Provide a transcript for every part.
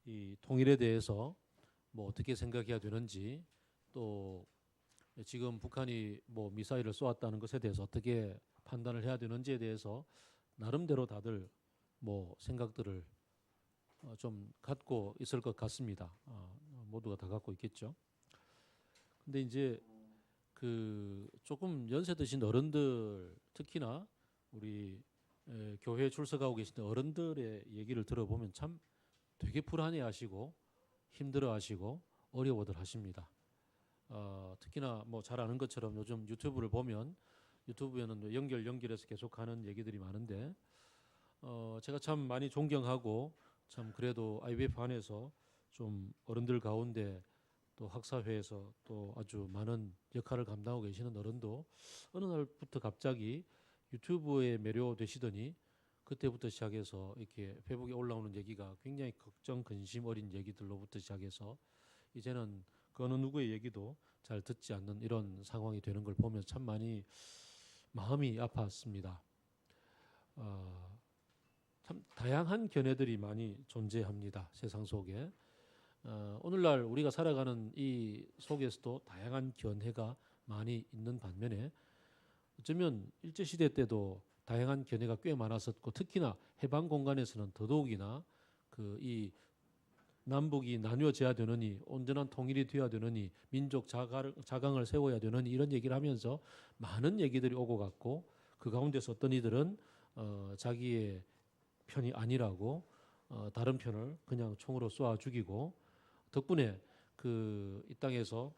이 통일에 대해서 뭐 어떻게 생각해야 되는지, 또 지금 북한이 뭐 미사일을 쏘았다는 것에 대해서 어떻게 판단을 해야 되는지에 대해서 나름대로 다들 뭐 생각들을 좀 갖고 있을 것 같습니다. 모두가 다 갖고 있겠죠. 근데 이제 그 조금 연세 드신 어른들, 특히나 우리 교회에 출석하고 계신 어른들의 얘기를 들어보면 참 되게 불안해하시고 힘들어하시고 어려워들 하십니다. 특히나 뭐 잘 아는 것처럼 요즘 유튜브를 보면 유튜브에는 연결해서 계속하는 얘기들이 많은데, 제가 참 많이 존경하고 참 그래도 IBF 안에서 좀 어른들 가운데 또 학사회에서 또 아주 많은 역할을 감당하고 계시는 어른도 어느 날부터 갑자기 유튜브에 매료되시더니 그때부터 시작해서 이렇게 페이북에 올라오는 얘기가 굉장히 걱정 근심 어린 얘기들로부터 시작해서 이제는 그 어느 누구의 얘기도 잘 듣지 않는 이런 상황이 되는 걸 보면 참 많이 마음이 아팠습니다. 참 다양한 견해들이 많이 존재합니다. 세상 속에. 오늘날 우리가 살아가는 이 속에서도 다양한 견해가 많이 있는 반면에 어쩌면 일제시대 때도 다양한 견해가 꽤 많았었고, 특히나 해방 공간에서는 더더욱이나 그 이 남북이 나뉘어져야 되느니, 온전한 통일이 되어야 되느니, 민족 자강을 세워야 되느니 이런 얘기를 하면서 많은 얘기들이 오고 갔고, 그 가운데서 어떤 이들은 자기의 편이 아니라고 다른 편을 그냥 총으로 쏘아 죽이고, 덕분에 그 이 땅에서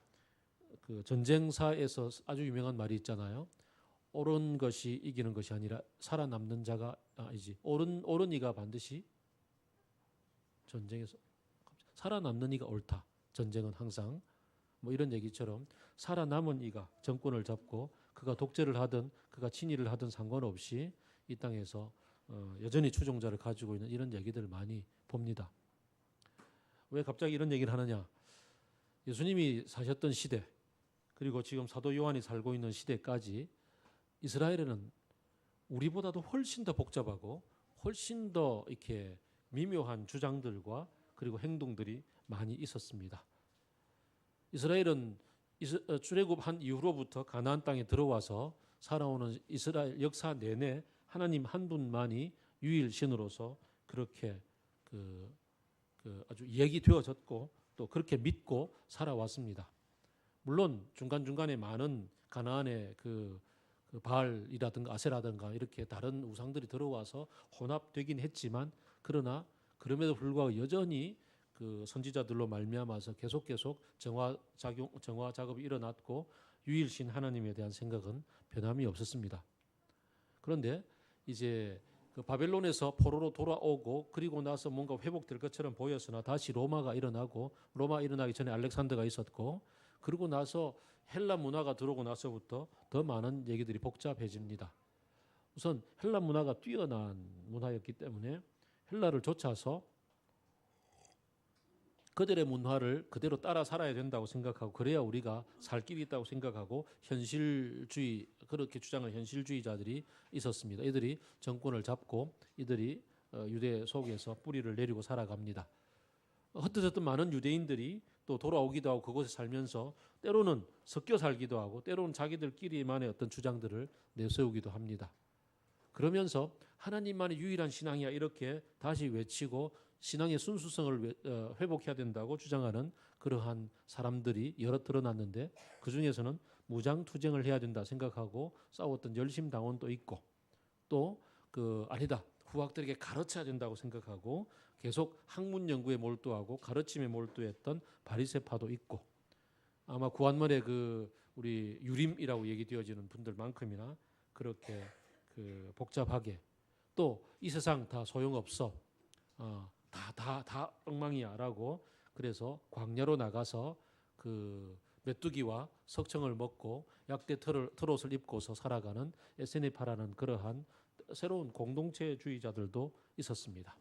그 전쟁사에서 아주 유명한 말이 있잖아요. 옳은 것이 이기는 것이 아니라 살아남는 자가 아니지. 옳은 이가 반드시 전쟁에서 살아남는 이가 옳다. 전쟁은 항상 뭐 이런 얘기처럼 살아남은 이가 정권을 잡고 그가 독재를 하든 그가 친일을 하든 상관없이 이 땅에서 여전히 추종자를 가지고 있는 이런 얘기들을 많이 봅니다. 왜 갑자기 이런 얘기를 하느냐? 예수님이 사셨던 시대, 그리고 지금 사도 요한이 살고 있는 시대까지 이스라엘에는 우리보다도 훨씬 더 복잡하고 훨씬 더 이렇게 미묘한 주장들과 그리고 행동들이 많이 있었습니다. 이스라엘은 출애굽한 이후로부터 가나안 땅에 들어와서 살아오는 이스라엘 역사 내내 하나님 한 분만이 유일신으로서 그렇게 아주 얘기되어졌고 또 그렇게 믿고 살아왔습니다. 물론 중간중간에 많은 가나안의 그 바알이라든가 아세라든가 이렇게 다른 우상들이 들어와서 혼합되긴 했지만, 그러나 그럼에도 불구하고 여전히 그 선지자들로 말미암아서 계속 정화 작업이 일어났고 유일신 하나님에 대한 생각은 변함이 없었습니다. 그런데 이제 그 바벨론에서 포로로 돌아오고 그리고 나서 뭔가 회복될 것처럼 보였으나 다시 로마가 일어나고, 로마 일어나기 전에 알렉산더가 있었고, 그러고 나서 헬라 문화가 들어오고 나서부터 더 많은 얘기들이 복잡해집니다. 우선 헬라 문화가 뛰어난 문화였기 때문에 헬라를 좇아서 그들의 문화를 그대로 따라 살아야 된다고 생각하고, 그래야 우리가 살 길이 있다고 생각하고 현실주의, 그렇게 주장을 현실주의자들이 있었습니다. 이들이 정권을 잡고 이들이 유대 속에서 뿌리를 내리고 살아갑니다. 흩어졌던 많은 유대인들이 또 돌아오기도 하고 그곳에 살면서 때로는 섞여 살기도 하고 때로는 자기들끼리만의 어떤 주장들을 내세우기도 합니다. 그러면서 하나님만의 유일한 신앙이야 이렇게 다시 외치고 신앙의 순수성을 회복해야 된다고 주장하는 그러한 사람들이 여러 드러났는데, 그 중에서는 무장투쟁을 해야 된다 생각하고 싸웠던 열심당원도 있고, 또 아니다, 후학들에게 가르쳐야 된다고 생각하고 계속 학문 연구에 몰두하고 가르침에 몰두했던 바리새파도 있고, 아마 구한말에 우리 유림이라고 얘기되어지는 분들만큼이나 그렇게 복잡하게, 또 이 세상 다 소용없어, 다 엉망이야라고, 그래서 광야로 나가서 메뚜기와 석청을 먹고 약대 트롯을 입고서 살아가는 에세네파라는 그러한 새로운 공동체주의자들도 있었습니다.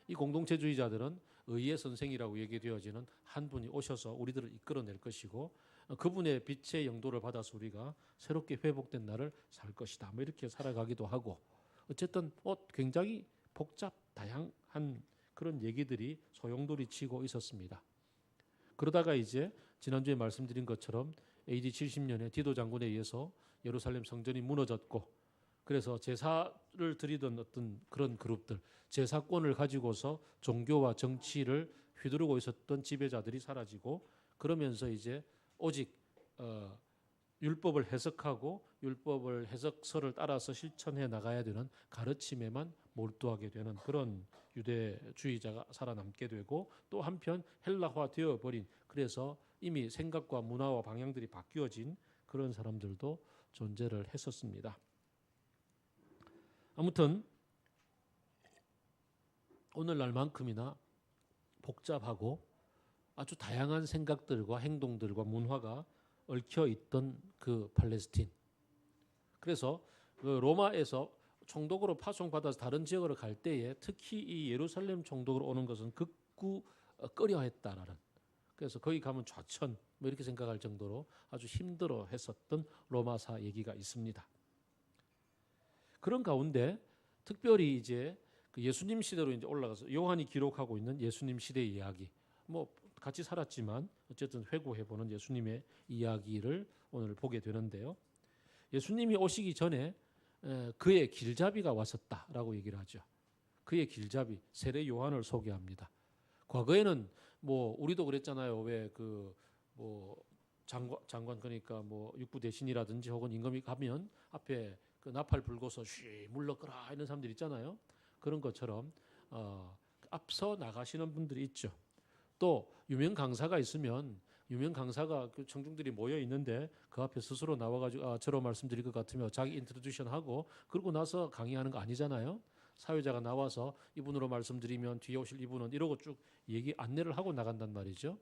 이 공동체주의자들은 의의 선생이라고 얘기되어지는 한 분이 오셔서 우리들을 이끌어낼 것이고, 그분의 빛의 영도를 받아서 우리가 새롭게 회복된 날을 살 것이다, 뭐 이렇게 살아가기도 하고, 어쨌든 굉장히 복잡 다양한 그런 얘기들이 소용돌이 치고 있었습니다. 그러다가 이제 지난주에 말씀드린 것처럼 AD 70년에 디도 장군에 의해서 예루살렘 성전이 무너졌고, 그래서 제사를 드리던 어떤 그런 그룹들, 제사권을 가지고서 종교와 정치를 휘두르고 있었던 지배자들이 사라지고, 그러면서 이제 오직 율법을 해석하고 율법을 해석서를 따라서 실천해 나가야 되는 가르침에만 몰두하게 되는 그런 유대주의자가 살아남게 되고, 또 한편 헬라화 되어버린, 그래서 이미 생각과 문화와 방향들이 바뀌어진 그런 사람들도 존재를 했었습니다. 아무튼 오늘날만큼이나 복잡하고 아주 다양한 생각들과 행동들과 문화가 얽혀 있던 그 팔레스틴. 그래서 그 로마에서 총독으로 파송받아서 다른 지역으로 갈 때에 특히 이 예루살렘 총독으로 오는 것은 극구 꺼려했다라는, 그래서 거기 가면 좌천 뭐 이렇게 생각할 정도로 아주 힘들어 했었던 로마사 얘기가 있습니다. 그런 가운데 특별히 이제 그 예수님 시대로 이제 올라가서 요한이 기록하고 있는 예수님 시대 이야기, 뭐 같이 살았지만 어쨌든 회고해보는 예수님의 이야기를 오늘 보게 되는데요. 예수님이 오시기 전에 그의 길잡이가 왔었다라고 얘기를 하죠. 그의 길잡이 세례 요한을 소개합니다. 과거에는 뭐 우리도 그랬잖아요. 왜 그 뭐 장관 그러니까 뭐 육부 대신이라든지 혹은 임금이 가면 앞에 그 나팔 불고서 쉬 물러거라 이런 사람들 있잖아요. 그런 것처럼 앞서 나가시는 분들이 있죠. 또 유명 강사가 있으면 유명 강사가 그 청중들이 모여 있는데 그 앞에 스스로 나와가지고 저로 말씀드릴 것 같으면 자기 인트로듀션 하고 그러고 나서 강의하는 거 아니잖아요. 사회자가 나와서 이분으로 말씀드리면 뒤에 오실 이분은 이러고 쭉 안내를 하고 나간단 말이죠.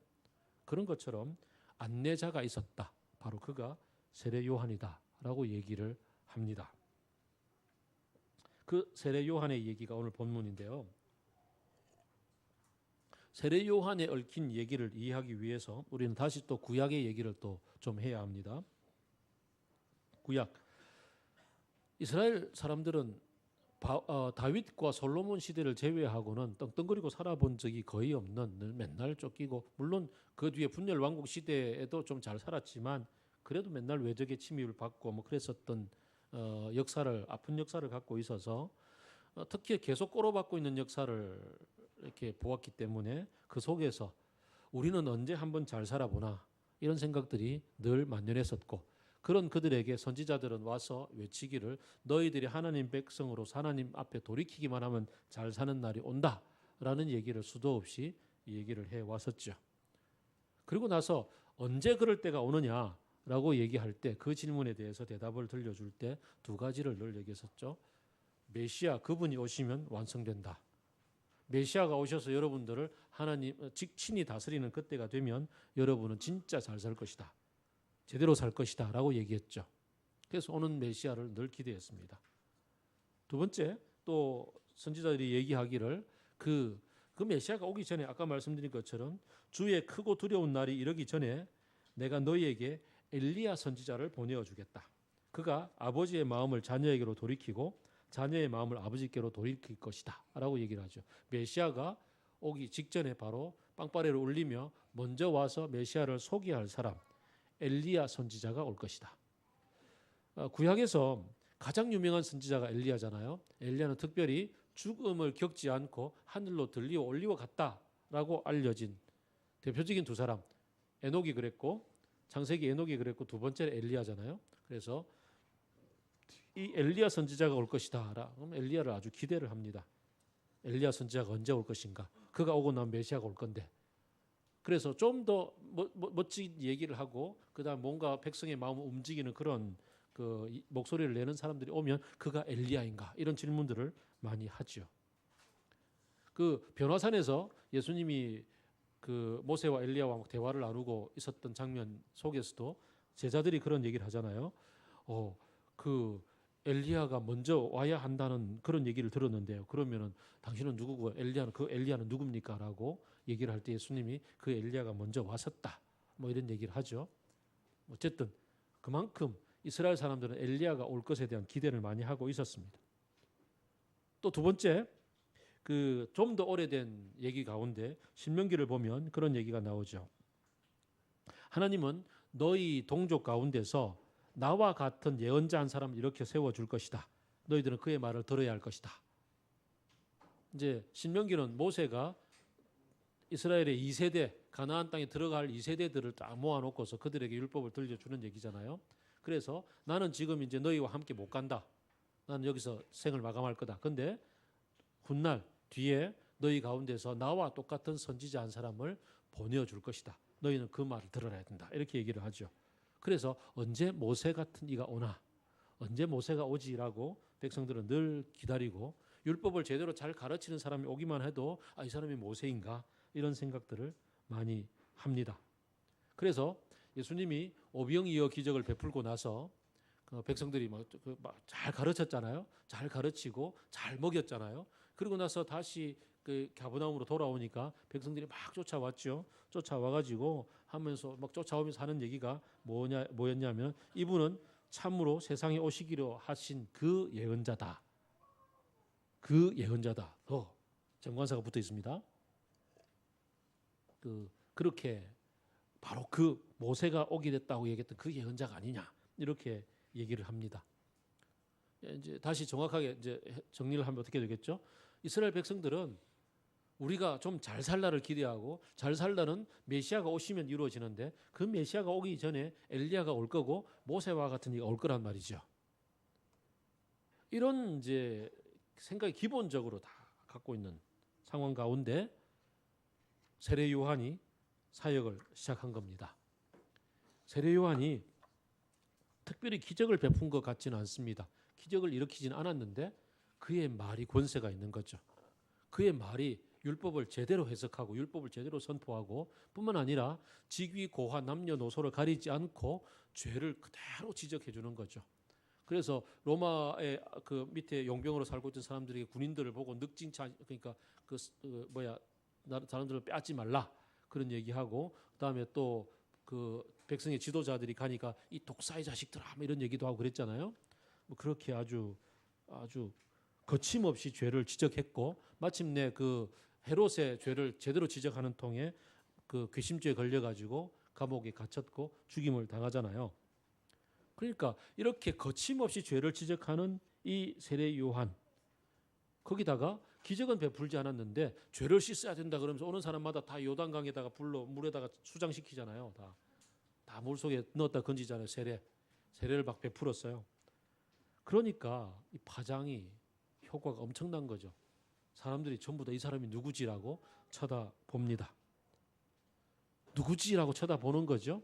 그런 것처럼 안내자가 있었다. 바로 그가 세례 요한이다라고 얘기를 합니다. 그 세례 요한의 얘기가 오늘 본문인데요. 세례 요한에 얽힌 얘기를 이해하기 위해서 우리는 다시 또 구약의 얘기를 또 좀 해야 합니다. 구약. 이스라엘 사람들은 다윗과 솔로몬 시대를 제외하고는 떵떵거리고 살아본 적이 거의 없는, 맨날 쫓기고, 물론 그 뒤에 분열 왕국 시대에도 좀 잘 살았지만 그래도 맨날 외적의 침입을 받고 뭐 그랬었던 아픈 역사를 갖고 있어서 특히 계속 꼬로박고 있는 역사를 이렇게 보았기 때문에 그 속에서 우리는 언제 한번 잘 살아보나 이런 생각들이 늘 만연했었고, 그런 그들에게 선지자들은 와서 외치기를 너희들이 하나님 백성으로 하나님 앞에 돌이키기만 하면 잘 사는 날이 온다라는 얘기를 수도 없이 얘기를 해왔었죠. 그리고 나서 언제 그럴 때가 오느냐라고 얘기할 때 그 질문에 대해서 대답을 들려줄 때 두 가지를 늘 얘기했었죠. 메시아 그분이 오시면 완성된다. 메시아가 오셔서 여러분들을 하나님 직친이 다스리는 그때가 되면 여러분은 진짜 잘 살 것이다. 제대로 살 것이다 라고 얘기했죠. 그래서 오는 메시아를 늘 기대했습니다. 두 번째, 또 선지자들이 얘기하기를 그 메시아가 오기 전에 아까 말씀드린 것처럼 주의 크고 두려운 날이 이르기 전에 내가 너희에게 엘리야 선지자를 보내어 주겠다. 그가 아버지의 마음을 자녀에게로 돌이키고 자녀의 마음을 아버지께로 돌이킬 것이다 라고 얘기를 하죠. 메시아가 오기 직전에 바로 빵빠레를 울리며 먼저 와서 메시아를 소개할 사람, 엘리야 선지자가 올 것이다. 구약에서 가장 유명한 선지자가 엘리야잖아요. 엘리야는 특별히 죽음을 겪지 않고 하늘로 들리어 올리워 갔다라고 알려진 대표적인 두 사람, 에녹이 그랬고 창세기 에녹이 그랬고 두 번째는 엘리야잖아요. 그래서 이 엘리야 선지자가 올 것이다. 그럼 엘리야를 아주 기대를 합니다. 엘리야 선지자가 언제 올 것인가? 그가 오고 나면 메시아가 올 건데. 그래서 좀 더 멋진 얘기를 하고 그다음 뭔가 백성의 마음을 움직이는 그런 그 목소리를 내는 사람들이 오면 그가 엘리야인가? 이런 질문들을 많이 하죠. 그 변화산에서 예수님이 그 모세와 엘리야와 대화를 나누고 있었던 장면 속에서도 제자들이 그런 얘기를 하잖아요. 그 엘리야가 먼저 와야 한다는 그런 얘기를 들었는데요. 그러면은 당신은 누구고 그 엘리야는 누굽니까?라고 얘기를 할 때 예수님이 그 엘리야가 먼저 왔었다. 뭐 이런 얘기를 하죠. 어쨌든 그만큼 이스라엘 사람들은 엘리야가 올 것에 대한 기대를 많이 하고 있었습니다. 또 두 번째, 그 좀 더 오래된 얘기 가운데 신명기를 보면 그런 얘기가 나오죠. 하나님은 너희 동족 가운데서 나와 같은 예언자 한 사람을 이렇게 세워줄 것이다. 너희들은 그의 말을 들어야 할 것이다. 이제 신명기는 모세가 이스라엘의 2세대 가나안 땅에 들어갈 2세대들을 딱 모아놓고서 그들에게 율법을 들려주는 얘기잖아요. 그래서 나는 지금 이제 너희와 함께 못 간다. 나는 여기서 생을 마감할 거다. 근데 훗날 뒤에 너희 가운데서 나와 똑같은 선지자 한 사람을 보내줄 것이다. 너희는 그 말을 들어야 된다. 이렇게 얘기를 하죠. 그래서 언제 모세 같은 이가 오나, 언제 모세가 오지라고 백성들은 늘 기다리고 율법을 제대로 잘 가르치는 사람이 오기만 해도 이 사람이 모세인가 이런 생각들을 많이 합니다. 그래서 예수님이 오병이어 기적을 베풀고 나서 백성들이 잘 가르쳤잖아요. 잘 가르치고 잘 먹였잖아요. 그리고 나서 다시 그 가버나움으로 돌아오니까 백성들이 막 쫓아왔죠. 쫓아와가지고 하면서 막 쫓아오면서 하는 얘기가 뭐였냐면 이분은 참으로 세상에 오시기로 하신 그 예언자다. 그 예언자다. 정관사가 붙어 있습니다. 그렇게 바로 그 모세가 오게 됐다고 얘기했던 그 예언자가 아니냐 이렇게 얘기를 합니다. 이제 다시 정확하게 이제 정리를 하면 어떻게 되겠죠? 이스라엘 백성들은 우리가 좀 잘 살라를 기대하고 잘 살라는 메시아가 오시면 이루어지는데 그 메시아가 오기 전에 엘리야가 올 거고 모세와 같은 이가 올 거란 말이죠. 이런 이제 생각이 기본적으로 다 갖고 있는 상황 가운데 세례 요한이 사역을 시작한 겁니다. 세례 요한이 특별히 기적을 베푼 것 같지는 않습니다. 기적을 일으키지는 않았는데 그의 말이 권세가 있는 거죠. 그의 말이 율법을 제대로 해석하고 율법을 제대로 선포하고 뿐만 아니라 직위, 고하, 남녀노소를 가리지 않고 죄를 그대로 지적해 주는 거죠. 그래서 로마의 그 밑에 용병으로 살고 있던 사람들에게 군인들을 보고 늑진차 그러니까 사람들을 빼앗지 말라 그런 얘기하고 그다음에 또 그 백성의 지도자들이 가니까 이 독사의 자식들아 이런 얘기도 하고 그랬잖아요. 그렇게 아주 거침없이 죄를 지적했고 마침내 그 헤롯의 죄를 제대로 지적하는 통에 그 괘씸죄에 걸려가지고 감옥에 갇혔고 죽임을 당하잖아요. 그러니까 이렇게 거침없이 죄를 지적하는 이 세례 요한 거기다가 기적은 베풀지 않았는데 죄를 씻어야 된다 그러면서 오는 사람마다 다 요단강에다가 물에다가 수장시키잖아요. 다 물속에 넣었다 건지잖아요. 세례를 막 베풀었어요. 그러니까 이 파장이 효과가 엄청난 거죠. 사람들이 전부 다 이 사람이 누구지라고 쳐다봅니다. 누구지라고 쳐다보는 거죠.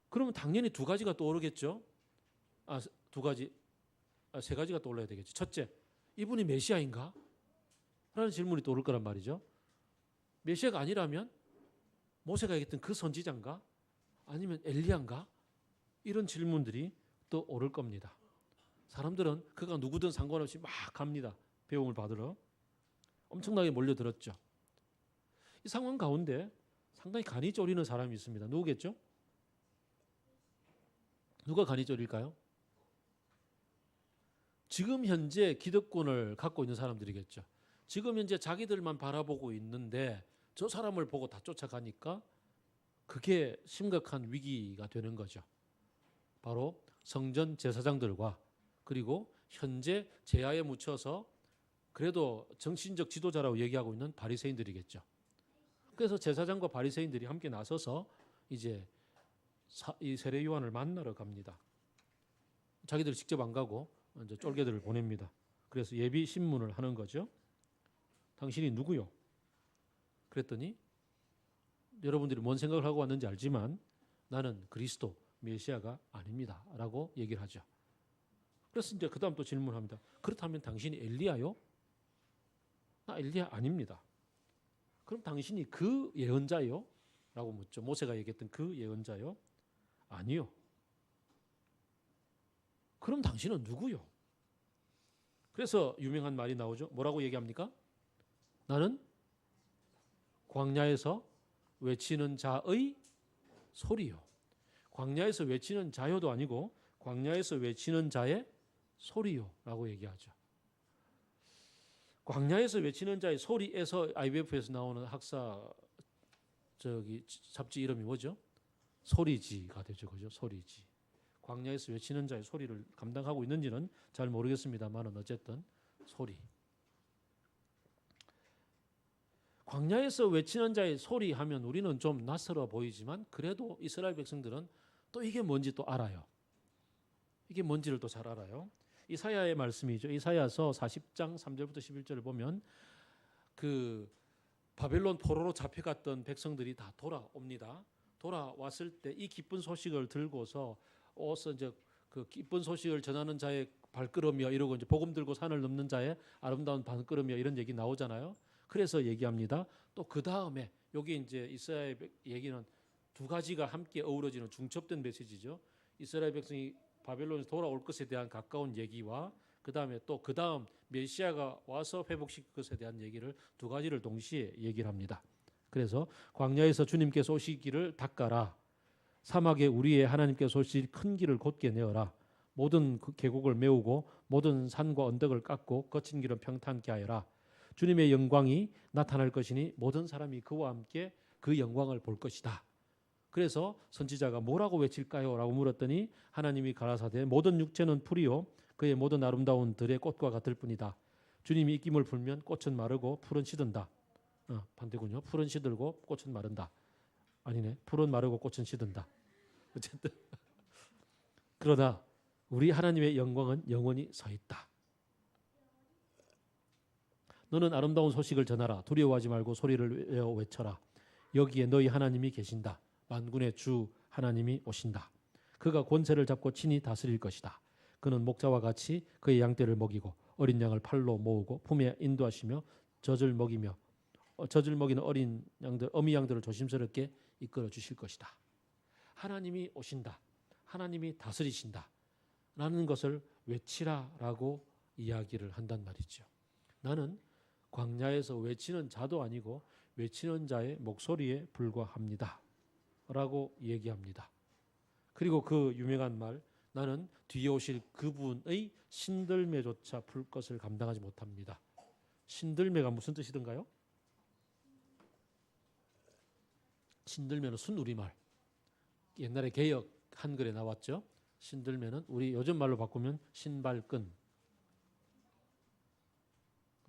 그러면 당연히 두 가지가 떠오르겠죠. 세 가지가 떠올라야 되겠죠. 첫째, 이분이 메시아인가? 라는 질문이 떠오를 거란 말이죠. 메시아가 아니라면 모세가 얘기했던 그 선지자인가? 아니면 엘리야인가? 이런 질문들이 떠오를 겁니다. 사람들은 그가 누구든 상관없이 막 갑니다. 배움을 받으러. 엄청나게 몰려들었죠. 이 상황 가운데 상당히 간이 졸이는 사람이 있습니다. 누구겠죠? 누가 간이 졸일까요? 지금 현재 기득권을 갖고 있는 사람들이겠죠. 지금 현재 자기들만 바라보고 있는데 저 사람을 보고 다 쫓아가니까 그게 심각한 위기가 되는 거죠. 바로 성전 제사장들과 그리고 현재 제야에 묻혀서 그래도 정신적 지도자라고 얘기하고 있는 바리새인들이겠죠. 그래서 제사장과 바리새인들이 함께 나서서 이제 이 세례 요한을 만나러 갑니다. 자기들 직접 안 가고 이제 쫄개들을 보냅니다. 그래서 예비 신문을 하는 거죠. 당신이 누구요? 그랬더니 여러분들이 뭔 생각을 하고 왔는지 알지만 나는 그리스도 메시아가 아닙니다. 라고 얘기를 하죠. 그래서 이제 그 다음 또 질문합니다. 그렇다면 당신이 엘리야요? 나 엘리야 아닙니다. 그럼 당신이 그 예언자요? 라고 묻죠. 모세가 얘기했던 그 예언자요? 아니요. 그럼 당신은 누구요? 그래서 유명한 말이 나오죠. 뭐라고 얘기합니까? 나는 광야에서 외치는 자의 소리요. 광야에서 외치는 자요도 아니고 광야에서 외치는 자의 소리요 라고 얘기하죠. 광야에서 외치는 자의 소리에서 IBF에서 나오는 학사 잡지 이름이 뭐죠? 소리지가 되죠, 그죠? 소리지. 광야에서 외치는 자의 소리를 감당하고 있는지는 잘 모르겠습니다만은 어쨌든 소리. 광야에서 외치는 자의 소리 하면 우리는 좀 낯설어 보이지만 그래도 이스라엘 백성들은 또 이게 뭔지 또 알아요. 이게 뭔지를 또 잘 알아요. 이사야의 말씀이죠. 이사야서 40장 3절부터 11절을 보면 그 바벨론 포로로 잡혀갔던 백성들이 다 돌아옵니다. 돌아왔을 때 이 기쁜 소식을 들고서 이제 그 기쁜 소식을 전하는 자의 발걸음이여 이러고 이제 복음 들고 산을 넘는 자의 아름다운 발걸음이여 이런 얘기 나오잖아요. 그래서 얘기합니다. 또 그 다음에 여기 이제 이스라엘 얘기는 두 가지가 함께 어우러지는 중첩된 메시지죠. 이스라엘 백성이 바벨론에서 돌아올 것에 대한 가까운 얘기와 그 다음에 또 그 다음 메시아가 와서 회복시킬 것에 대한 얘기를 두 가지를 동시에 얘기를 합니다. 그래서 광야에서 주님께서 오시기를 닦아라. 사막에 우리의 하나님께서 오실 큰 길을 곧게 내어라. 모든 그 계곡을 메우고 모든 산과 언덕을 깎고 거친 길은 평탄케 하여라. 주님의 영광이 나타날 것이니 모든 사람이 그와 함께 그 영광을 볼 것이다. 그래서 선지자가 뭐라고 외칠까요? 라고 물었더니 하나님이 가라사대 모든 육체는 풀이요 그의 모든 아름다운 들의 꽃과 같을 뿐이다. 주님이 입김을 불면 꽃은 마르고 풀은 시든다. 반대군요. 풀은 시들고 꽃은 마른다. 아니네. 풀은 마르고 꽃은 시든다. 어쨌든 그러나 우리 하나님의 영광은 영원히 서 있다. 너는 아름다운 소식을 전하라. 두려워하지 말고 소리를 내어 외쳐라. 여기에 너희 하나님이 계신다. 만군의 주 하나님이 오신다. 그가 권세를 잡고 친히 다스릴 것이다. 그는 목자와 같이 그의 양떼를 먹이고 어린 양을 팔로 모으고 품에 인도하시며 젖을 먹이는 어린 양들, 어미 양들을 조심스럽게 이끌어 주실 것이다. 하나님이 오신다. 하나님이 다스리신다. 라는 것을 외치라라고 이야기를 한단 말이죠. 나는 광야에서 외치는 자도 아니고 외치는 자의 목소리에 불과합니다. 라고 얘기합니다. 그리고 그 유명한 말, 나는 뒤에 오실 그분의 신들매조차 풀 것을 감당하지 못합니다. 신들매가 무슨 뜻이던가요? 신들매는 순우리말. 옛날에 개역 한글에 나왔죠. 신들매는 우리 요즘 말로 바꾸면 신발끈.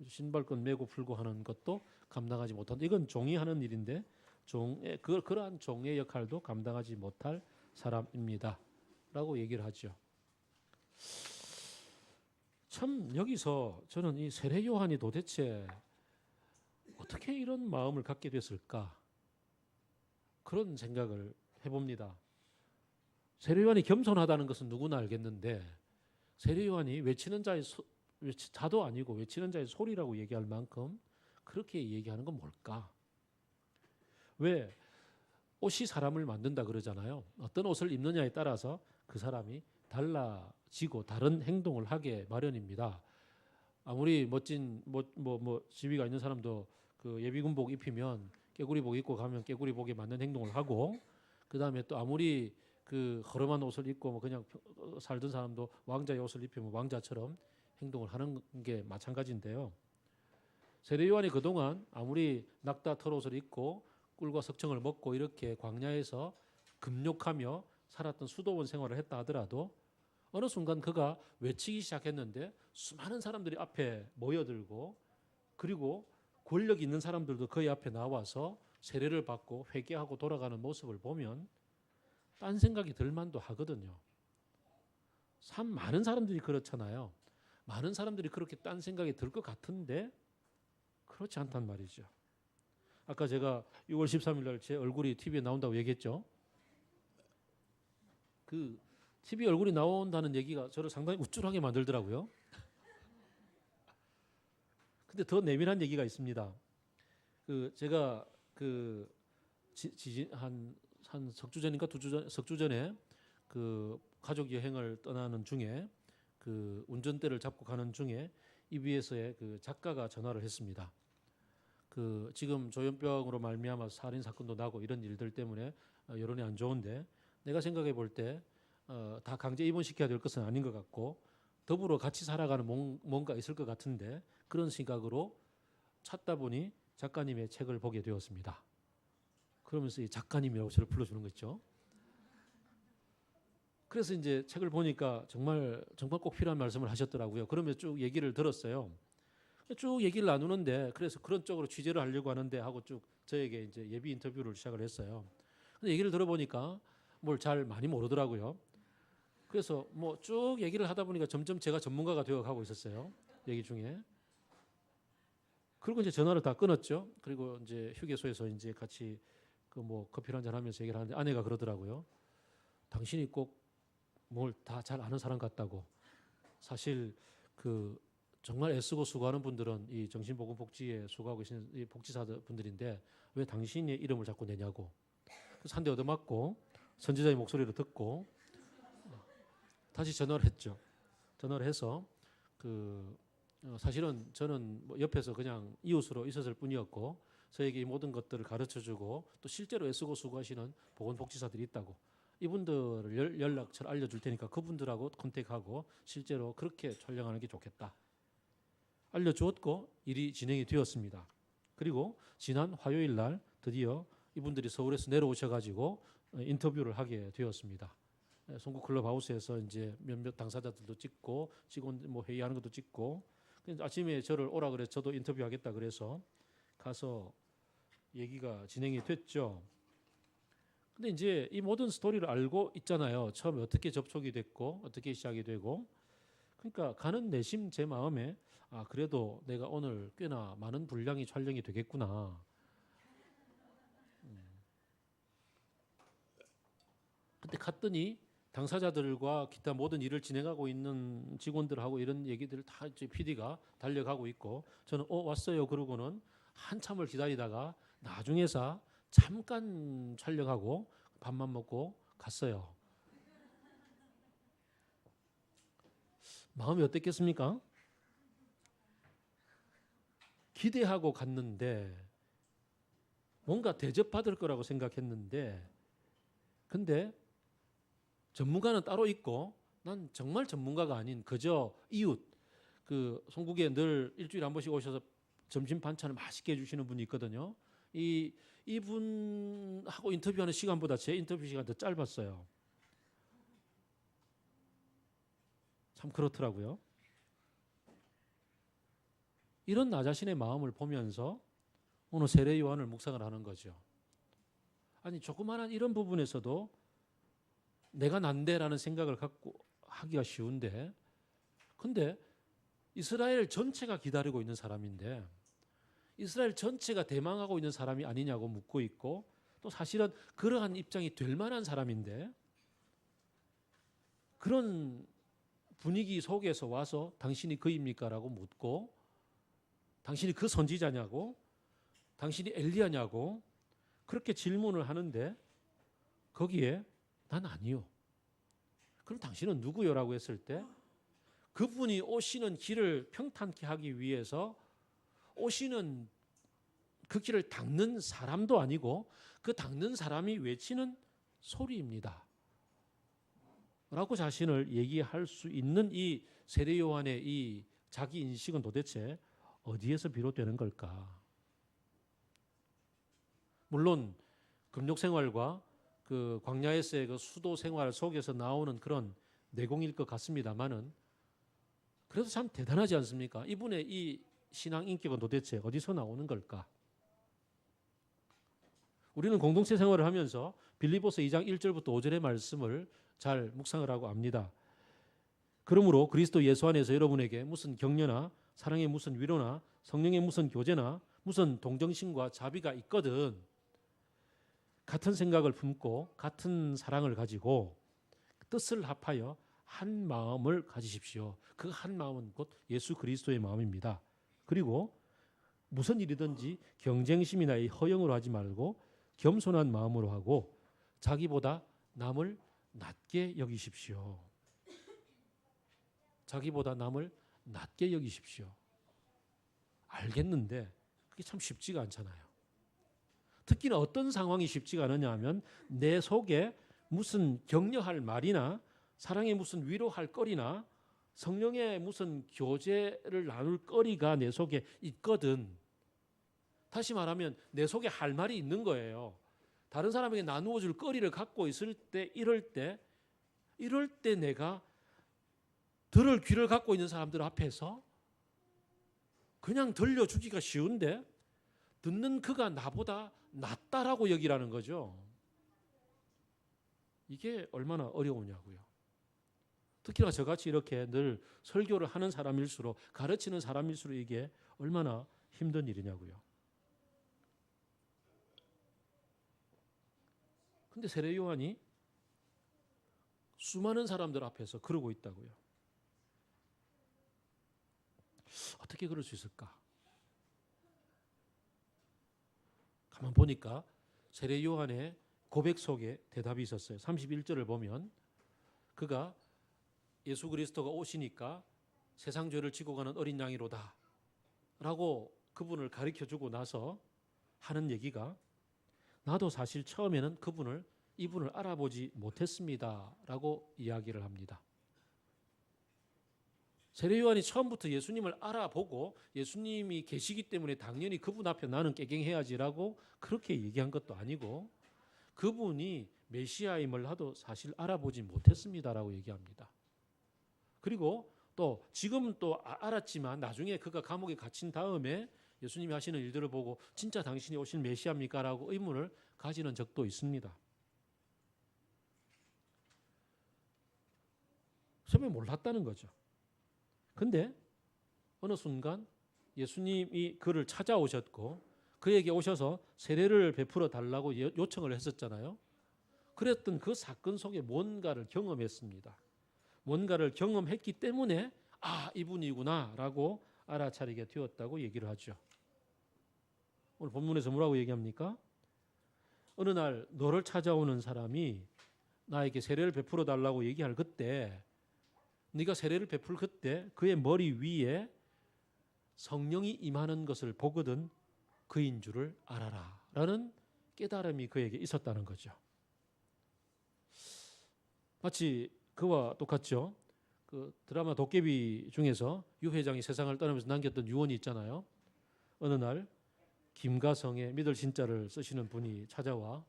신발끈 메고 풀고 하는 것도 감당하지 못한다. 이건 종이 하는 일인데 그러한 종의 역할도 감당하지 못할 사람입니다. 라고 얘기를 하죠. 참 여기서 저는 이 세례 요한이 도대체 어떻게 이런 마음을 갖게 됐을까? 그런 생각을 해봅니다. 세례 요한이 겸손하다는 것은 누구나 알겠는데 세례 요한이 외치는 자의 자도 아니고 외치는 자의 소리라고 얘기할 만큼 그렇게 얘기하는 건 뭘까? 왜 옷이 사람을 만든다 그러잖아요. 어떤 옷을 입느냐에 따라서 그 사람이 달라지고 다른 행동을 하게 마련입니다. 아무리 멋진 지위가 있는 사람도 그 예비군복 입히면 깨구리복 입고 가면 깨구리복에 맞는 행동을 하고 그 다음에 또 아무리 그 허름한 옷을 입고 뭐 그냥 살던 사람도 왕자의 옷을 입히면 왕자처럼 행동을 하는 게 마찬가지인데요. 세례 요한이 그동안 아무리 낙타 털옷을 입고 꿀과 석청을 먹고 이렇게 광야에서 금욕하며 살았던 수도원 생활을 했다 하더라도 어느 순간 그가 외치기 시작했는데 수많은 사람들이 앞에 모여들고 그리고 권력 있는 사람들도 그의 앞에 나와서 세례를 받고 회개하고 돌아가는 모습을 보면 딴 생각이 들 만도 하거든요. 참 많은 사람들이 그렇잖아요. 많은 사람들이 그렇게 딴 생각이 들 것 같은데 그렇지 않단 말이죠. 아까 제가 6월 13일 날 제 얼굴이 TV에 나온다고 얘기했죠. 그 TV 얼굴이 나온다는 얘기가 저를 상당히 우쭐하게 만들더라고요. 근데 더 내밀한 얘기가 있습니다. 그 제가 그 한 석주 전인가 석주 전에 그 가족 여행을 떠나는 중에 그 운전대를 잡고 가는 중에 EBS의 그 작가가 전화를 했습니다. 그 지금 조현병으로 말미암아 살인 사건도 나고 이런 일들 때문에 여론이 안 좋은데 내가 생각해 볼 때 다 강제 입원시켜야 될 것은 아닌 것 같고 더불어 같이 살아가는 뭔가 있을 것 같은데 그런 시각으로 찾다 보니 작가님의 책을 보게 되었습니다. 그러면서 이 작가님이라고 저를 불러주는 거죠. 그래서 이제 책을 보니까 정말 꼭 필요한 말씀을 하셨더라고요. 그러면 쭉 얘기를 들었어요. 쭉 얘기를 나누는데 그래서 그런 쪽으로 취재를 하려고 하는데 하고 쭉 저에게 이제 예비 인터뷰를 시작을 했어요. 근데 얘기를 들어보니까 뭘 잘 많이 모르더라고요. 그래서 뭐 쭉 얘기를 하다 보니까 점점 제가 전문가가 되어 가고 있었어요. 얘기 중에. 그리고 이제 전화를 다 끊었죠. 그리고 이제 휴게소에서 이제 같이 그 뭐 커피 한잔 하면서 얘기를 하는데 아내가 그러더라고요. 당신이 꼭 뭘 다 잘 아는 사람 같다고. 사실 그 정말 애쓰고 수고하는 분들은 이 정신보건복지에 수고하고 계시는 이 복지사들 분들인데 왜 당신의 이름을 자꾸 내냐고. 그래서 한 대 얻어맞고 선지자의 목소리를 듣고 다시 전화를 했죠. 전화를 해서 사실은 저는 뭐 옆에서 그냥 이웃으로 있었을 뿐이었고 저에게 이 모든 것들을 가르쳐주고 또 실제로 애쓰고 수고하시는 보건복지사들이 있다고. 이분들을 연락처를 알려줄 테니까 그분들하고 컨택하고 실제로 그렇게 촬영하는 게 좋겠다. 알려주었고 일이 진행이 되었습니다. 그리고 지난 화요일 날 드디어 이분들이 서울에서 내려오셔가지고 인터뷰를 하게 되었습니다. 송구 클럽하우스에서 이제 몇몇 당사자들도 찍고 직원 뭐 회의하는 것도 찍고 아침에 저를 오라 그래서 저도 인터뷰하겠다 그래서 가서 얘기가 진행이 됐죠. 근데 이제 이 모든 스토리를 알고 있잖아요. 처음에 어떻게 접촉이 됐고 어떻게 시작이 되고 그러니까 가는 내심 제 마음에 아 그래도 내가 오늘 꽤나 많은 분량이 촬영이 되겠구나. 근데 갔더니 당사자들과 기타 모든 일을 진행하고 있는 직원들하고 이런 얘기들을 다 이제 PD가 달려가고 있고 저는 왔어요 그러고는 한참을 기다리다가 나중에서 잠깐 촬영하고 밥만 먹고 갔어요. 마음이 어땠겠습니까? 기대하고 갔는데 뭔가 대접받을 거라고 생각했는데 근데 전문가는 따로 있고 난 정말 전문가가 아닌 그저 이웃 그 송국에 늘 일주일에 한 번씩 오셔서 점심 반찬을 맛있게 해주시는 분이 있거든요. 이분하고 인터뷰하는 시간보다 제 인터뷰 시간 더 짧았어요. 참 그렇더라고요. 이런 나 자신의 마음을 보면서 오늘 세례 요한을 묵상을 하는 거죠. 아니 조그마한 이런 부분에서도 내가 난데라는 생각을 갖고 하기가 쉬운데 근데 이스라엘 전체가 기다리고 있는 사람인데 이스라엘 전체가 대망하고 있는 사람이 아니냐고 묻고 있고 또 사실은 그러한 입장이 될 만한 사람인데 그런 분위기 속에서 와서 당신이 그입니까? 라고 묻고 당신이 그 선지자냐고 당신이 엘리야냐고 그렇게 질문을 하는데 거기에 난 아니요. 그럼 당신은 누구요? 라고 했을 때 그분이 오시는 길을 평탄케 하기 위해서 오시는 그 길을 닦는 사람도 아니고 그 닦는 사람이 외치는 소리입니다. 라고 자신을 얘기할 수 있는 이 세례 요한의 이 자기 인식은 도대체 어디에서 비롯되는 걸까? 물론 금욕 생활과 그 광야에서의 그 수도 생활 속에서 나오는 그런 내공일 것 같습니다만은 그래도 참 대단하지 않습니까? 이분의 이 신앙 인격은 도대체 어디서 나오는 걸까? 우리는 공동체 생활을 하면서 빌립보서 2장 1절부터 5절의 말씀을 잘 묵상을 하고 압니다. 그러므로 그리스도 예수 안에서 여러분에게 무슨 격려나 사랑의 무슨 위로나 성령의 무슨 교제나 무슨 동정심과 자비가 있거든 같은 생각을 품고 같은 사랑을 가지고 뜻을 합하여 한 마음을 가지십시오. 그 한 마음은 곧 예수 그리스도의 마음입니다. 그리고 무슨 일이든지 경쟁심이나 허영으로 하지 말고 겸손한 마음으로 하고 자기보다 남을 낮게 여기십시오. 자기보다 남을 낮게 여기십시오. 알겠는데 그게 참 쉽지가 않잖아요. 특히나 어떤 상황이 쉽지가 않느냐 하면 내 속에 무슨 격려할 말이나 사랑에 무슨 위로할 거리나 성령의 무슨 교제를 나눌 거리가 내 속에 있거든. 다시 말하면 내 속에 할 말이 있는 거예요. 다른 사람에게 나누어 줄 거리를 갖고 있을 때, 이럴 때 내가 들을 귀를 갖고 있는 사람들 앞에서 그냥 들려주기가 쉬운데 듣는 그가 나보다 낫다라고 여기라는 거죠. 이게 얼마나 어려우냐고요. 특히나 저같이 이렇게 늘 설교를 하는 사람일수록, 가르치는 사람일수록 이게 얼마나 힘든 일이냐고요. 근데 세례 요한이 수많은 사람들 앞에서 그러고 있다고요. 어떻게 그럴 수 있을까? 가만 보니까 세례 요한의 고백 속에 대답이 있었어요. 31절을 보면 그가 예수 그리스도가 오시니까 세상 죄를 지고 가는 어린 양이로다 라고 그분을 가르쳐주고 나서 하는 얘기가, 나도 사실 처음에는 이분을 알아보지 못했습니다 라고 이야기를 합니다. 세례 요한이 처음부터 예수님을 알아보고 예수님이 계시기 때문에 당연히 그분 앞에 나는 깨갱해야지라고 그렇게 얘기한 것도 아니고, 그분이 메시아임을 나도 사실 알아보지 못했습니다라고 얘기합니다. 그리고 또 지금은 또 알았지만 나중에 그가 감옥에 갇힌 다음에 예수님이 하시는 일들을 보고 진짜 당신이 오신 메시아입니까? 라고 의문을 가지는 적도 있습니다. 처음에 몰랐다는 거죠. 근데 어느 순간 예수님이 그를 찾아오셨고 그에게 오셔서 세례를 베풀어 달라고 요청을 했었잖아요. 그랬던 그 사건 속에 뭔가를 경험했습니다. 뭔가를 경험했기 때문에 이분이구나 라고 알아차리게 되었다고 얘기를 하죠. 오늘 본문에서 뭐라고 얘기합니까? 어느 날 너를 찾아오는 사람이 나에게 세례를 베풀어 달라고 얘기할 그때, 네가 세례를 베풀 그때 그의 머리 위에 성령이 임하는 것을 보거든 그인 줄을 알아라 라는 깨달음이 그에게 있었다는 거죠. 마치 그와 똑같죠. 그 드라마 도깨비 중에서 유 회장이 세상을 떠나면서 남겼던 유언이 있잖아요. 어느 날 김가성의 믿을 신자를 쓰시는 분이 찾아와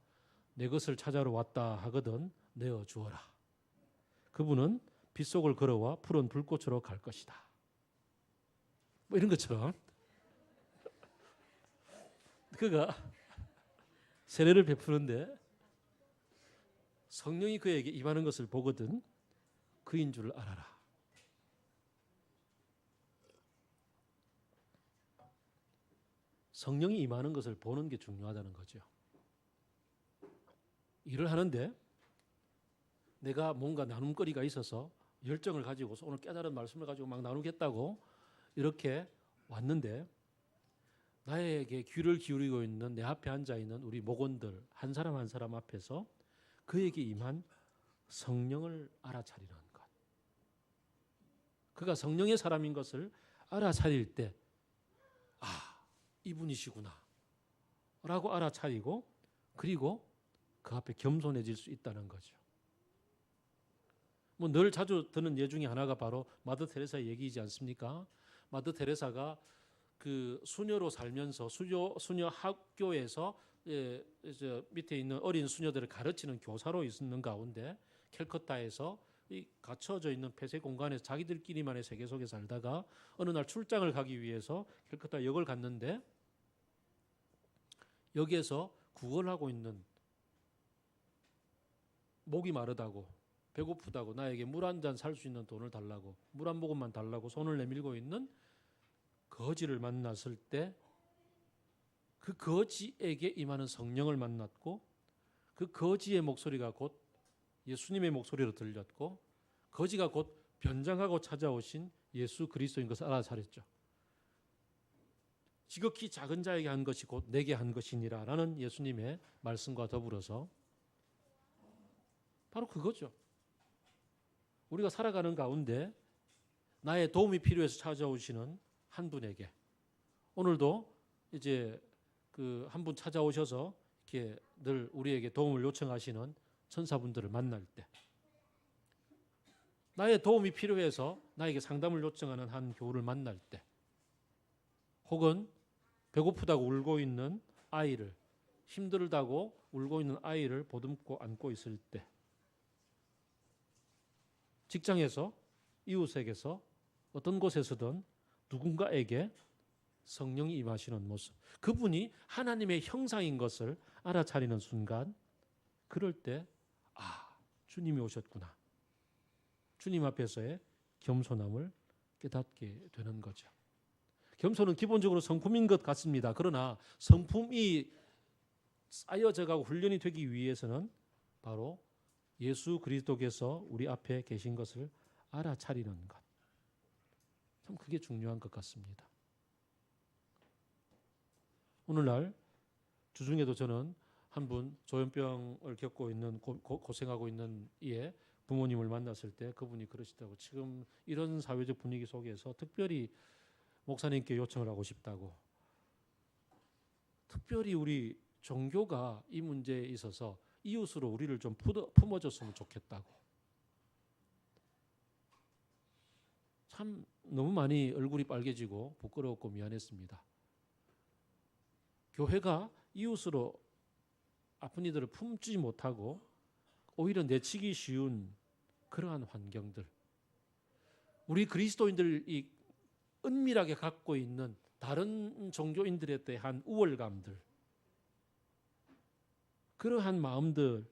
내 것을 찾아러 왔다 하거든 내어 주어라. 그분은 빗속을 걸어와 푸른 불꽃으로 갈 것이다. 뭐 이런 것처럼 그가 세례를 베푸는데 성령이 그에게 임하는 것을 보거든 그인 줄을 알아라. 성령이 임하는 것을 보는 게 중요하다는 거죠. 일을 하는데 내가 뭔가 나눔거리가 있어서 열정을 가지고 오늘 깨달은 말씀을 가지고 막 나누겠다고 이렇게 왔는데 나에게 귀를 기울이고 있는 내 앞에 앉아있는 우리 목원들 한 사람 한 사람 앞에서 그에게 임한 성령을 알아차리는 것. 그가 성령의 사람인 것을 알아차릴 때 이분이시구나 라고 알아차리고 그리고 그 앞에 겸손해질 수 있다는 거죠. 뭐 늘 자주 듣는 예 중에 하나가 바로 마더 테레사의 얘기이지 않습니까? 마더 테레사가 그 수녀로 살면서 수녀 학교에서 밑에 있는 어린 수녀들을 가르치는 교사로 있는 가운데 캘커타에서 이 갇혀져 있는 폐쇄 공간에서 자기들끼리만의 세계 속에 살다가 어느 날 출장을 가기 위해서 캘커타 역을 갔는데 여기에서 구걸하고 있는 목이 마르다고 배고프다고 나에게 물 한 잔 살 수 있는 돈을 달라고 물 한 모금만 달라고 손을 내밀고 있는 거지를 만났을 때 그 거지에게 임하는 성령을 만났고 그 거지의 목소리가 곧 예수님의 목소리로 들렸고 거지가 곧 변장하고 찾아오신 예수 그리스도인 것을 알아차렸죠. 지극히 작은 자에게 한 것이 곧 내게 한 것이니라 라는 예수님의 말씀과 더불어서 바로 그거죠. 우리가 살아가는 가운데 나의 도움이 필요해서 찾아오시는 한 분에게 오늘도 이제 그 한 분 찾아오셔서 이렇게 늘 우리에게 도움을 요청하시는 천사분들을 만날 때 나의 도움이 필요해서 나에게 상담을 요청하는 한 교우를 만날 때, 혹은 배고프다고 울고 있는 아이를, 힘들다고 울고 있는 아이를 보듬고 안고 있을 때, 직장에서, 이웃에게서, 어떤 곳에서든 누군가에게 성령이 임하시는 모습, 그분이 하나님의 형상인 것을 알아차리는 순간, 그럴 때 주님이 오셨구나, 주님 앞에서의 겸손함을 깨닫게 되는 거죠. 겸손은 기본적으로 성품인 것 같습니다. 그러나 성품이 쌓여져가고 훈련이 되기 위해서는 바로 예수 그리스도께서 우리 앞에 계신 것을 알아차리는 것, 참 그게 중요한 것 같습니다. 오늘날 주중에도 저는 한 분 조현병을 겪고 있는 고생하고 있는 이의 부모님을 만났을 때 그분이 그러시다고, 지금 이런 사회적 분위기 속에서 특별히 목사님께 요청을 하고 싶다고, 특별히 우리 종교가 이 문제에 있어서 이웃으로 우리를 좀 품어줬으면 좋겠다고. 참 너무 많이 얼굴이 빨개지고 부끄러웠고 미안했습니다. 교회가 이웃으로 아픈 이들을 품지 못하고 오히려 내치기 쉬운 그러한 환경들, 우리 그리스도인들이 은밀하게 갖고 있는 다른 종교인들에 대한 우월감들, 그러한 마음들,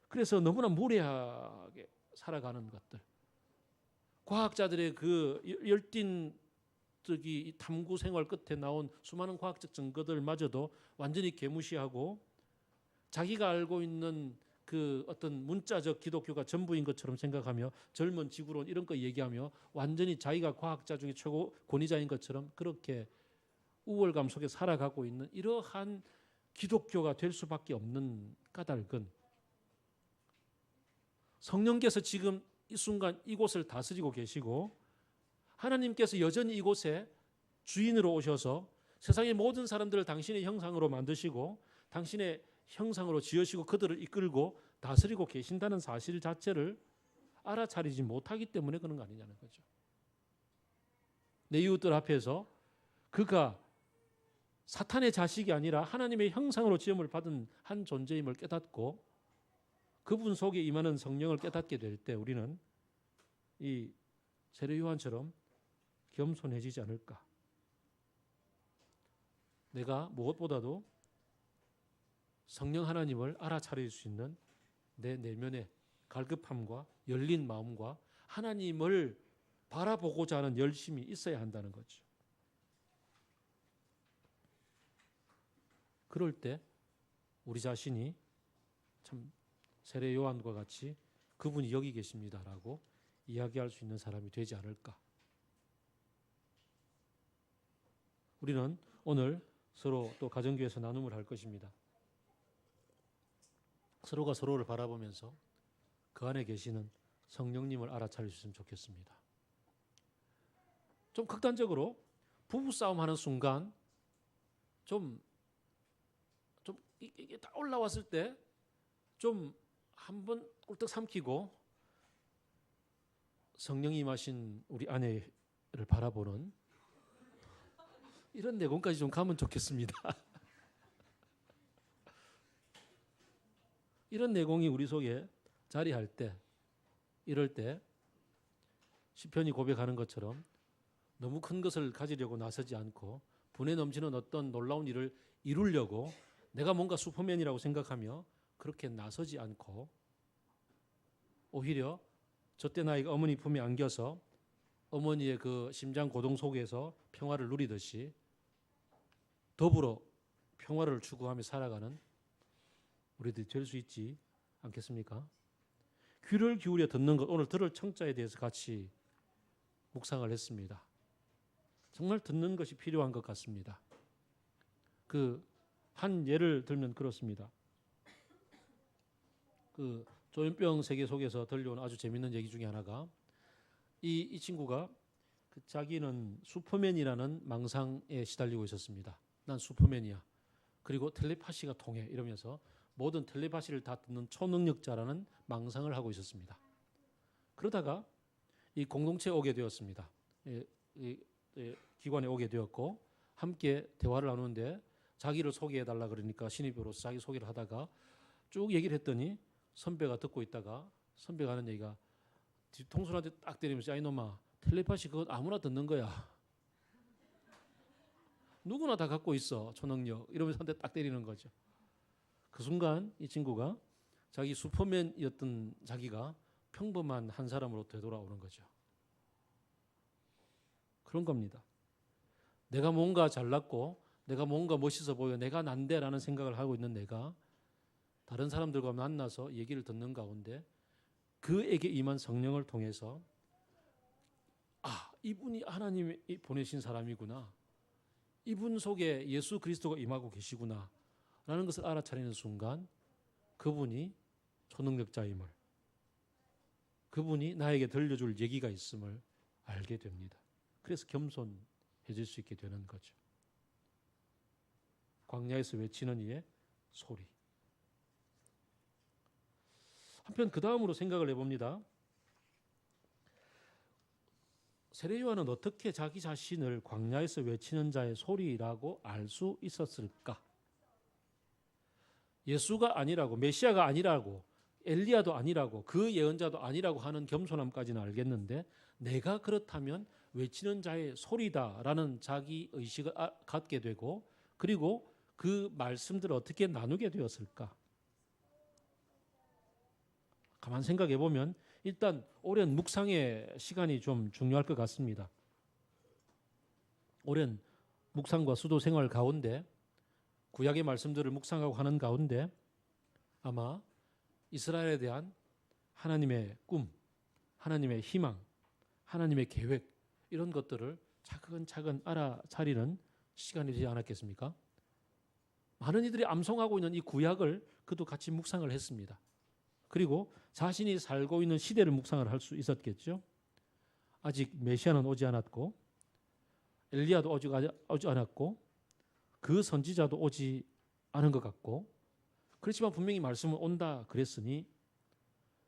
그래서 너무나 무례하게 살아가는 것들, 과학자들의 그 열띤 탐구 생활 끝에 나온 수많은 과학적 증거들마저도 완전히 개무시하고 자기가 알고 있는 그 어떤 문자적 기독교가 전부인 것처럼 생각하며 젊은 지구론 이런 거 얘기하며 완전히 자기가 과학자 중에 최고 권위자인 것처럼 그렇게 우월감 속에 살아가고 있는 이러한 기독교가 될 수밖에 없는 까닭은, 성령께서 지금 이 순간 이곳을 다스리고 계시고 하나님께서 여전히 이곳에 주인으로 오셔서 세상의 모든 사람들을 당신의 형상으로 만드시고 당신의 형상으로 지으시고 그들을 이끌고 다스리고 계신다는 사실 자체를 알아차리지 못하기 때문에 그런 거 아니냐는 거죠. 내 이웃들 앞에서 그가 사탄의 자식이 아니라 하나님의 형상으로 지음을 받은 한 존재임을 깨닫고 그분 속에 임하는 성령을 깨닫게 될 때 우리는 이 세례 요한처럼 겸손해지지 않을까. 내가 무엇보다도 성령 하나님을 알아차릴 수 있는 내 내면의 갈급함과 열린 마음과 하나님을 바라보고자 하는 열심이 있어야 한다는 거죠. 그럴 때 우리 자신이 참 세례 요한과 같이 그분이 여기 계십니다라고 이야기할 수 있는 사람이 되지 않을까. 우리는 오늘 서로 또 가정교회에서 나눔을 할 것입니다. 서로가 서로를 바라보면서 그 안에 계시는 성령님을 알아차릴 수 있으면 좋겠습니다. 좀 극단적으로 부부싸움 하는 순간 이게 딱 올라왔을 때 좀 한번 꿀떡 삼키고 성령이 임하신 우리 아내를 바라보는 이런 내공까지 좀 가면 좋겠습니다. 이런 내공이 우리 속에 자리할 때, 이럴 때 시편이 고백하는 것처럼 너무 큰 것을 가지려고 나서지 않고 분에 넘치는 어떤 놀라운 일을 이루려고 내가 뭔가 슈퍼맨이라고 생각하며 그렇게 나서지 않고 오히려 저때 나이가 어머니 품에 안겨서 어머니의 그 심장 고동 속에서 평화를 누리듯이 더불어 평화를 추구하며 살아가는 우리들이 될 수 있지 않겠습니까? 귀를 기울여 듣는 것, 오늘 들을 청자에 대해서 같이 묵상을 했습니다. 정말 듣는 것이 필요한 것 같습니다. 한 예를 들면 그렇습니다. 조현병 세계 속에서 들려온 아주 재밌는 얘기 중에 하나가 이 친구가 자기는 슈퍼맨이라는 망상에 시달리고 있었습니다. 난 슈퍼맨이야. 그리고 텔레파시가 통해 이러면서 모든 텔레파시를 다 듣는 초능력자라는 망상을 하고 있었습니다. 그러다가 이 공동체에 오게 되었습니다. 기관에 오게 되었고 함께 대화를 나누는데 자기를 소개해달라 그러니까 신입으로서 자기 소개를 하다가 쭉 얘기를 했더니 선배가 듣고 있다가 선배가 하는 얘기가 뒤통수한테 딱 때리면서 야 이놈아 텔레파시 그건 아무나 듣는 거야. 누구나 다 갖고 있어 초능력 이러면서 한테 딱 때리는 거죠. 그 순간 이 친구가 자기 슈퍼맨이었던 자기가 평범한 한 사람으로 되돌아오는 거죠. 그런 겁니다. 내가 뭔가 잘났고 내가 뭔가 멋있어 보여 내가 난데라는 생각을 하고 있는 내가 다른 사람들과 만나서 얘기를 듣는 가운데 그에게 임한 성령을 통해서 아 이분이 하나님이 보내신 사람이구나. 이분 속에 예수 그리스도가 임하고 계시구나 라는 것을 알아차리는 순간 그분이 초능력자임을 그분이 나에게 들려줄 얘기가 있음을 알게 됩니다. 그래서 겸손해질 수 있게 되는 거죠. 광야에서 외치는 이의 소리. 한편 그 다음으로 생각을 해봅니다. 세례 요한은 어떻게 자기 자신을 광야에서 외치는 자의 소리라고 알 수 있었을까? 예수가 아니라고 메시아가 아니라고 엘리야도 아니라고 그 예언자도 아니라고 하는 겸손함까지는 알겠는데 내가 그렇다면 외치는 자의 소리다라는 자기 의식을 갖게 되고 그리고 그 말씀들을 어떻게 나누게 되었을까? 가만 생각해 보면 일단 오랜 묵상의 시간이 좀 중요할 것 같습니다. 오랜 묵상과 수도 생활 가운데 구약의 말씀들을 묵상하고 하는 가운데 아마 이스라엘에 대한 하나님의 꿈, 하나님의 희망, 하나님의 계획 이런 것들을 차근차근 알아차리는 시간이 되지 않았겠습니까? 많은 이들이 암송하고 있는 이 구약을 그도 같이 묵상을 했습니다. 그리고 자신이 살고 있는 시대를 묵상을 할 수 있었겠죠. 아직 메시아는 오지 않았고 엘리야도 오지 않았고 그 선지자도 오지 않은 것 같고 그렇지만 분명히 말씀은 온다 그랬으니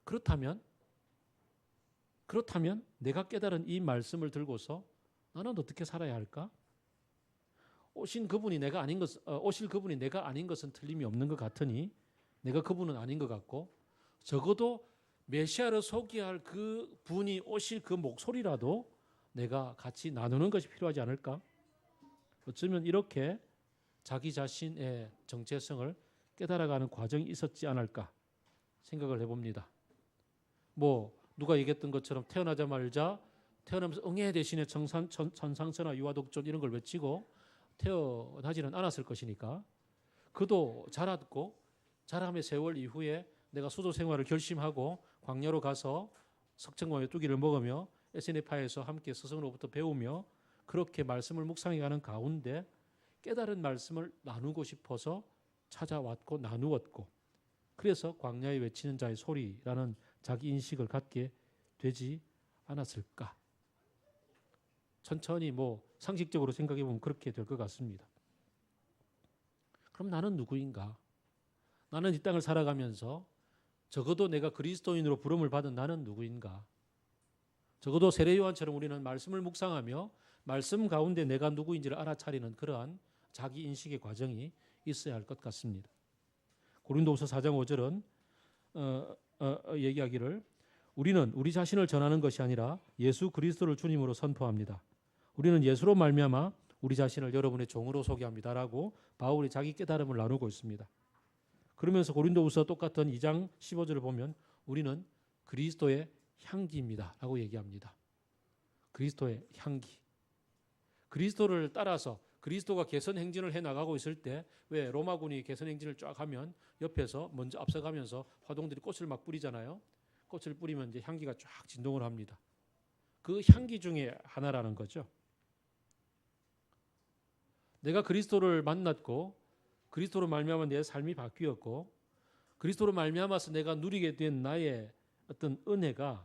그렇다면 내가 깨달은 이 말씀을 들고서 나는 어떻게 살아야 할까? 오실 그분이 내가 아닌 것은 틀림이 없는 것 같으니 내가 그분은 아닌 것 같고 적어도 메시아를 소개할 그 분이 오실 그 목소리라도 내가 같이 나누는 것이 필요하지 않을까? 어쩌면 이렇게 자기 자신의 정체성을 깨달아가는 과정이 있었지 않을까 생각을 해봅니다. 누가 얘기했던 것처럼 태어나자마자 태어나면서 응애 대신에 천상천하 유아독존 이런 걸 외치고 태어나지는 않았을 것이니까 그도 자랐고 자람의 세월 이후에 내가 수도 생활을 결심하고 광야로 가서 석청과 메뚜기를 먹으며 에스네파에서 함께 스승으로부터 배우며 그렇게 말씀을 묵상해가는 가운데 깨달은 말씀을 나누고 싶어서 찾아왔고 나누었고 그래서 광야에 외치는 자의 소리라는 자기 인식을 갖게 되지 않았을까? 천천히 상식적으로 생각해 보면 그렇게 될 것 같습니다. 그럼 나는 누구인가? 나는 이 땅을 살아가면서 적어도 내가 그리스도인으로 부름을 받은 나는 누구인가? 적어도 세례 요한처럼 우리는 말씀을 묵상하며 말씀 가운데 내가 누구인지를 알아차리는 그러한 자기 인식의 과정이 있어야 할 것 같습니다. 고린도후서 4장 5절은 얘기하기를 우리는 우리 자신을 전하는 것이 아니라 예수 그리스도를 주님으로 선포합니다. 우리는 예수로 말미암아 우리 자신을 여러분의 종으로 소개합니다라고 바울이 자기 깨달음을 나누고 있습니다. 그러면서 고린도후서 똑같은 2장 15절을 보면 우리는 그리스도의 향기입니다 라고 얘기합니다. 그리스도의 향기. 그리스도를 따라서 그리스도가 개선 행진을 해나가고 있을 때 왜 로마군이 개선 행진을 쫙 하면 옆에서 먼저 앞서가면서 화동들이 꽃을 막 뿌리잖아요. 꽃을 뿌리면 이제 향기가 쫙 진동을 합니다. 그 향기 중에 하나라는 거죠. 내가 그리스도를 만났고 그리스도로 말미암아 내 삶이 바뀌었고 그리스도로 말미암아서 내가 누리게 된 나의 어떤 은혜가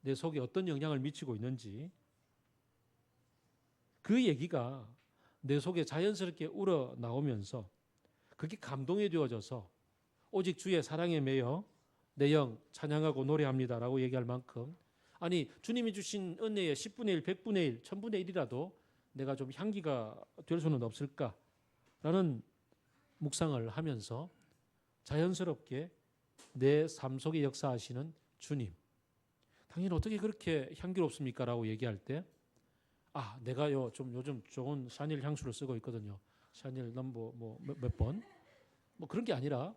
내 속에 어떤 영향을 미치고 있는지 그 얘기가 내 속에 자연스럽게 우러나오면서 그게 감동이 되어져서 오직 주의 사랑에 매여 내 영 찬양하고 노래합니다라고 얘기할 만큼 아니 주님이 주신 은혜의 10분의 1, 100분의 1, 1000분의 1이라도 내가 좀 향기가 될 수는 없을까라는 묵상을 하면서 자연스럽게 내 삶 속에 역사하시는 주님, 당신 어떻게 그렇게 향기롭습니까? 라고 얘기할 때 내가요 좀 요즘 좋은 샤넬 향수를 쓰고 있거든요. 샤넬 넘버 몇 번? 뭐 그런 게 아니라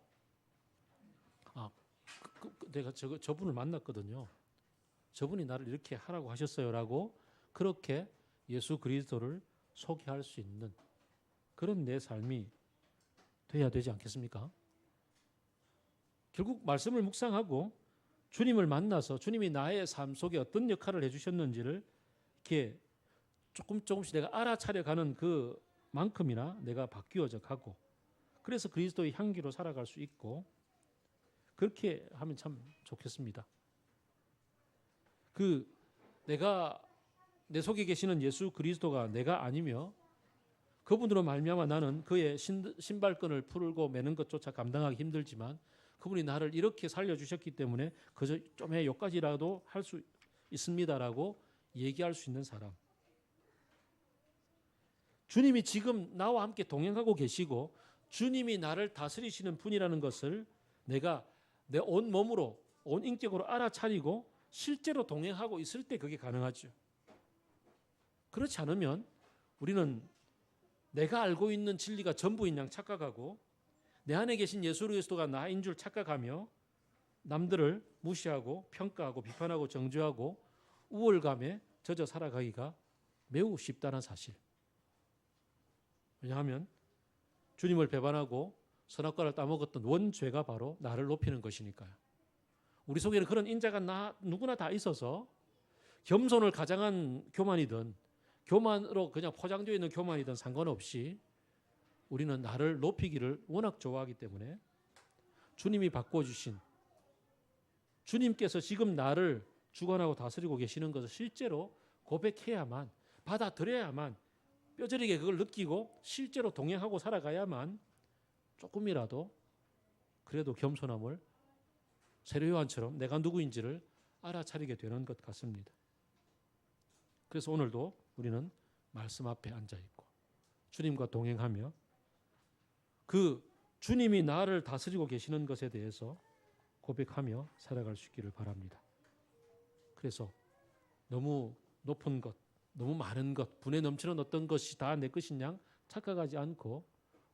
내가 저분을 만났거든요. 저분이 나를 이렇게 하라고 하셨어요라고 그렇게 예수 그리스도를 소개할 수 있는 그런 내 삶이 돼야 되지 않겠습니까? 결국 말씀을 묵상하고 주님을 만나서 주님이 나의 삶 속에 어떤 역할을 해주셨는지를 이렇게 조금씩 내가 알아차려가는 그만큼이나 내가 바뀌어져 가고, 그래서 그리스도의 향기로 살아갈 수 있고, 그렇게 하면 참 좋겠습니다. 내가 내 속에 계시는 예수 그리스도가 내가 아니며 그분으로 말미암아 나는 그의 신발끈을 풀고 매는 것조차 감당하기 힘들지만 그분이 나를 이렇게 살려주셨기 때문에 그저 좀의 여기까지라도 할 수 있습니다라고 얘기할 수 있는 사람. 주님이 지금 나와 함께 동행하고 계시고 주님이 나를 다스리시는 분이라는 것을 내가 내 온 몸으로 온 인격으로 알아차리고 실제로 동행하고 있을 때 그게 가능하죠. 그렇지 않으면 우리는 내가 알고 있는 진리가 전부인 양 착각하고 내 안에 계신 예수 그리스도가 나인 줄 착각하며 남들을 무시하고 평가하고 비판하고 정죄하고 우월감에 젖어 살아가기가 매우 쉽다는 사실. 왜냐하면 주님을 배반하고 선악과를 따먹었던 원죄가 바로 나를 높이는 것이니까요. 우리 속에는 그런 인자가 누구나 다 있어서 겸손을 가장한 교만이든 교만으로 그냥 포장되어 있는 교만이든 상관없이 우리는 나를 높이기를 워낙 좋아하기 때문에 주님이 바꿔주신, 주님께서 지금 나를 주관하고 다스리고 계시는 것을 실제로 고백해야만, 받아들여야만, 뼈저리게 그걸 느끼고 실제로 동행하고 살아가야만 조금이라도 그래도 겸손함을 세례 요한처럼 내가 누구인지를 알아차리게 되는 것 같습니다. 그래서 오늘도 우리는 말씀 앞에 앉아있고 주님과 동행하며 그 주님이 나를 다스리고 계시는 것에 대해서 고백하며 살아갈 수 있기를 바랍니다. 그래서 너무 높은 것, 너무 많은 것, 분에 넘치는 어떤 것이 다 내 것인 양 착각하지 않고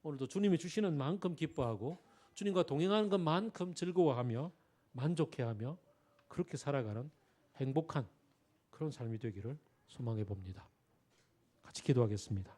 오늘도 주님이 주시는 만큼 기뻐하고 주님과 동행하는 것만큼 즐거워하며 만족해하며 그렇게 살아가는 행복한 그런 삶이 되기를 소망해 봅니다. 같이 기도하겠습니다.